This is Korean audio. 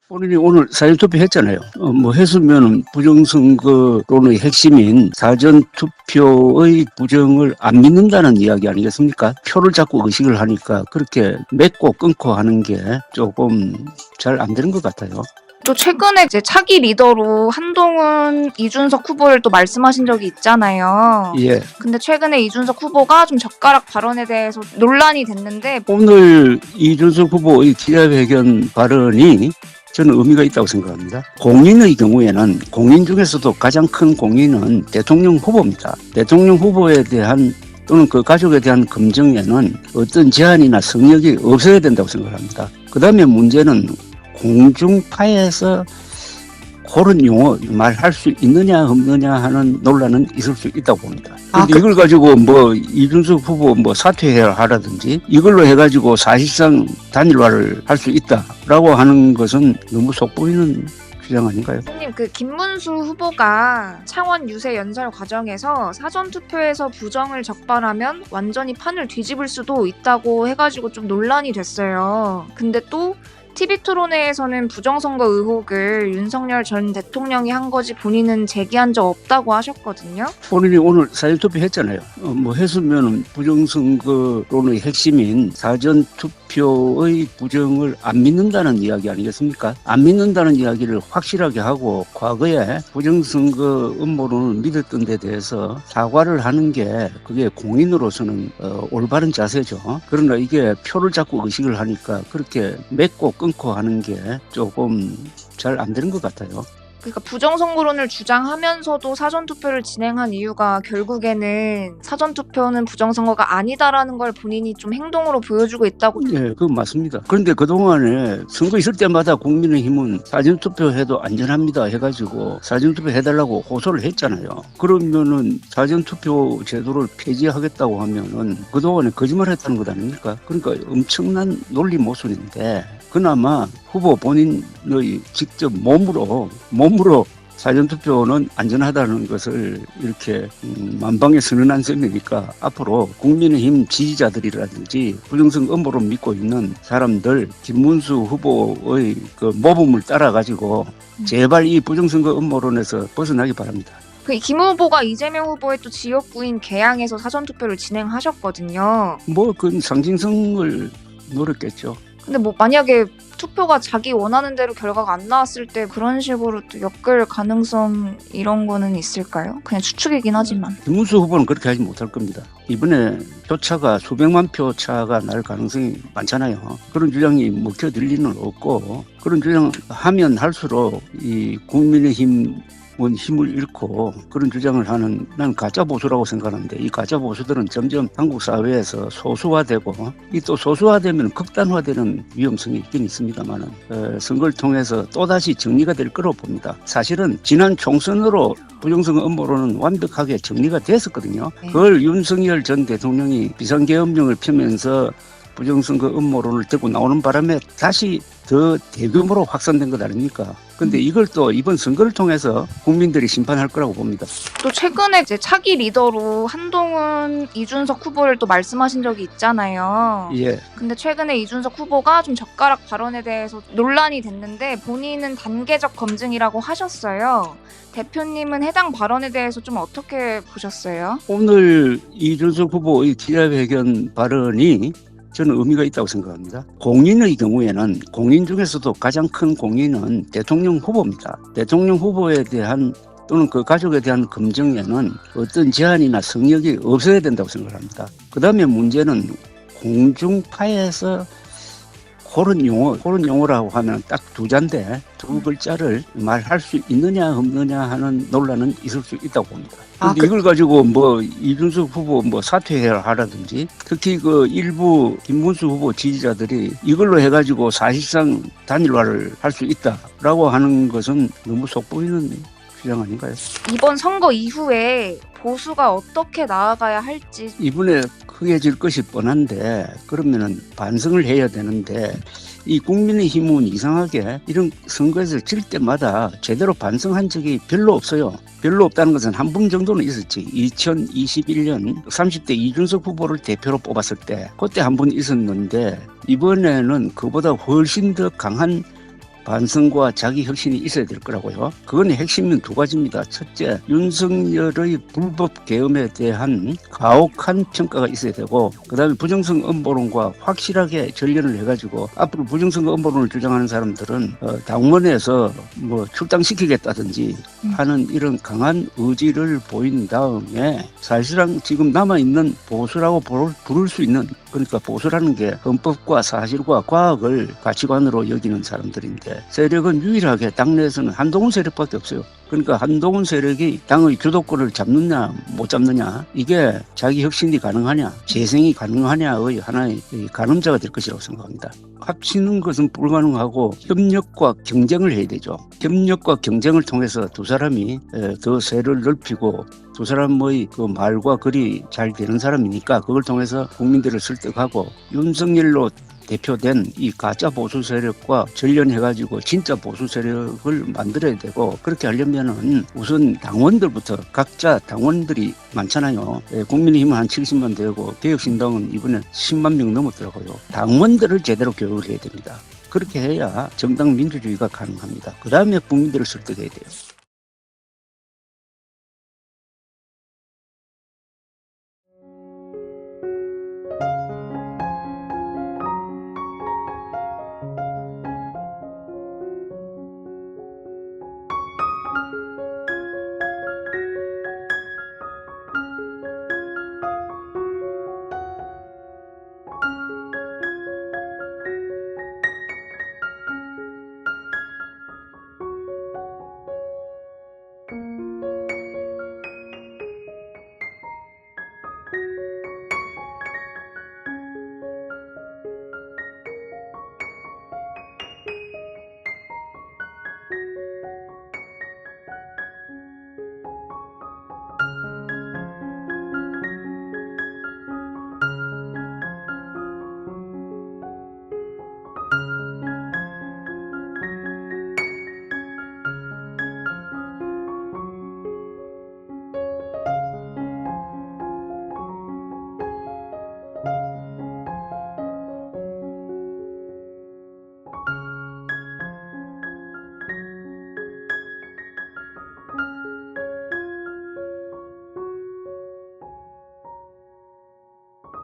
본인이 오늘 사전투표 했잖아요. 했으면 부정선거론의 핵심인 사전투표의 부정을 안 믿는다는 이야기 아니겠습니까? 표를 자꾸 의식을 하니까 그렇게 맺고 끊고 하는 게 조금 잘 안 되는 것 같아요. 또 최근에 이제 차기 리더로 한동훈, 이준석 후보를 또 말씀하신 적이 있잖아요. 예. 근데 최근에 이준석 후보가 좀 젓가락 발언에 대해서 논란이 됐는데 오늘 이준석 후보의 기자회견 발언이 저는 의미가 있다고 생각합니다. 공인의 경우에는 공인 중에서도 가장 큰 공인은 대통령 후보입니다. 대통령 후보에 대한 또는 그 가족에 대한 검증에는 어떤 제한이나 성역이 없어야 된다고 생각합니다. 그 다음에 문제는 공중파에서 그런 용어 말할 수 있느냐 없느냐 하는 논란은 있을 수 있다고 봅니다. 그런데 이걸 가지고 이준석 후보 사퇴해야 하라든지 이걸로 해가지고 사실상 단일화를 할 수 있다라고 하는 것은 너무 속보이는 주장 아닌가요? 선생님, 김문수 후보가 창원 유세 연설 과정에서 사전투표에서 부정을 적발하면 완전히 판을 뒤집을 수도 있다고 해가지고 좀 논란이 됐어요. 근데 또 TV토론회에서는 부정선거 의혹을 윤석열 전 대통령이 한 거지 본인은 제기한 적 없다고 하셨거든요. 본인이 오늘 사전투표 했잖아요. 했으면 부정선거론의 핵심인 사전투표의 부정을 안 믿는다는 이야기 아니겠습니까? 안 믿는다는 이야기를 확실하게 하고 과거에 부정선거 음모론을 믿었던 데 대해서 사과를 하는 게 그게 공인으로서는 올바른 자세죠. 그러나 이게 표를 자꾸 의식을 하니까 그렇게 맺고 끊고 하는 게 조금 잘 안 되는 것 같아요. 그러니까 부정선거론을 주장하면서도 사전투표를 진행한 이유가 결국에는 사전투표는 부정선거가 아니다라는 걸 본인이 좀 행동으로 보여주고 있다고. 네, 그건 맞습니다. 그런데 그동안에 선거 있을 때마다 국민의힘은 사전투표해도 안전합니다 해가지고 사전투표 해달라고 호소를 했잖아요. 그러면은 사전투표 제도를 폐지하겠다고 하면은 그동안에 거짓말했다는 것 아닙니까? 그러니까 엄청난 논리 모순인데 그나마 후보 본인의 직접 몸으로 사전투표는 안전하다는 것을 이렇게 만방에 선언한 셈이니까 앞으로 국민의힘 지지자들이라든지 부정선거 음모론 믿고 있는 사람들 김문수 후보의 그 모범을 따라가지고 제발 이 부정선거 음모론에서 벗어나기 바랍니다. 김 후보가 이재명 후보의 또 지역구인 계양에서 사전투표를 진행하셨거든요. 그건 상징성을 노렸겠죠. 근데 만약에 투표가 자기 원하는 대로 결과가 안 나왔을 때 그런 식으로 또 엮을 가능성 이런 거는 있을까요? 그냥 추측이긴 하지만. 김문수 후보는 그렇게 하지 못할 겁니다. 이번에 표차가 수백만 표 차가 날 가능성이 많잖아요. 그런 주장이 먹혀들 리는 없고 그런 주장하면 할수록 이 국민의힘 힘을 잃고 그런 주장을 하는 난 가짜 보수라고 생각하는데 이 가짜 보수들은 점점 한국 사회에서 소수화되고 이 또 소수화되면 극단화되는 위험성이 있긴 있습니다만은 선거를 통해서 또다시 정리가 될 거라고 봅니다. 사실은 지난 총선으로 부정선거 음모론은 완벽하게 정리가 됐었거든요. 그걸 윤석열 전 대통령이 비상계엄령을 펴면서 부정선거 음모론을 들고 나오는 바람에 다시 더 대규모로 확산된 것 아닙니까? 근데 이걸 또 이번 선거를 통해서 국민들이 심판할 거라고 봅니다. 또 최근에 이제 차기 리더로 한동훈, 이준석 후보를 또 말씀하신 적이 있잖아요. 예. 근데 최근에 이준석 후보가 좀 젓가락 발언에 대해서 논란이 됐는데 본인은 단계적 검증이라고 하셨어요. 대표님은 해당 발언에 대해서 좀 어떻게 보셨어요? 오늘 이준석 후보의 기자회견 발언이 저는 의미가 있다고 생각합니다. 공인의 경우에는 공인 중에서도 가장 큰 공인은 대통령 후보입니다. 대통령 후보에 대한 또는 그 가족에 대한 검증에는 어떤 제한이나 성역이 없어야 된다고 생각합니다. 그 다음에 문제는 공중파에서 그런 용어라고 하면 딱 두 잔데 두 글자를 말할 수 있느냐 없느냐 하는 논란은 있을 수 있다고 봅니다. 그런데 이걸 가지고 이준석 후보 사퇴해야 하라든지 특히 그 일부 김문수 후보 지지자들이 이걸로 해가지고 사실상 단일화를 할 수 있다라고 하는 것은 너무 속보이는 주장 아닌가요? 이번 선거 이후에 보수가 어떻게 나아가야 할지. 이번에 크게 질 것이 뻔한데 그러면은 반성을 해야 되는데 이 국민의힘은 이상하게 이런 선거에서 질 때마다 제대로 반성한 적이 별로 없어요. 별로 없다는 것은 한 번 정도는 있었지. 2021년 30대 이준석 후보를 대표로 뽑았을 때 그때 한 번 있었는데 이번에는 그보다 훨씬 더 강한 반성과 자기 혁신이 있어야 될 거라고요. 그건 핵심은 두 가지입니다. 첫째, 윤석열의 불법 계엄에 대한 가혹한 평가가 있어야 되고, 그다음에 부정선거 음모론과 확실하게 전련을 해가지고 앞으로 부정선거 음모론을 주장하는 사람들은 당원에서 뭐 출당시키겠다든지 하는 이런 강한 의지를 보인 다음에, 사실상 지금 남아있는 보수라고 부를 수 있는, 그러니까 보수라는 게 헌법과 사실과 과학을 가치관으로 여기는 사람들인데, 세력은 유일하게 당내에서는 한동훈 세력밖에 없어요. 그러니까 한동훈 세력이 당의 주도권을 잡느냐 못 잡느냐, 이게 자기 혁신이 가능하냐 재생이 가능하냐의 하나의 가늠자가 될 것이라고 생각합니다. 합치는 것은 불가능하고 협력과 경쟁을 해야 되죠. 협력과 경쟁을 통해서 두 사람이 더 세를 넓히고, 두 사람의 그 말과 글이 잘 되는 사람이니까 그걸 통해서 국민들을 설득하고, 윤석열로 대표된 이 가짜 보수 세력과 전련해가지고 진짜 보수 세력을 만들어야 되고, 그렇게 하려면은 우선 당원들부터, 각자 당원들이 많잖아요. 국민의힘은 한 70만 되고 개혁신당은 이번에 10만 명 넘었더라고요. 당원들을 제대로 교육을 해야 됩니다. 그렇게 해야 정당 민주주의가 가능합니다. 그 다음에 국민들을 설득해야 돼요.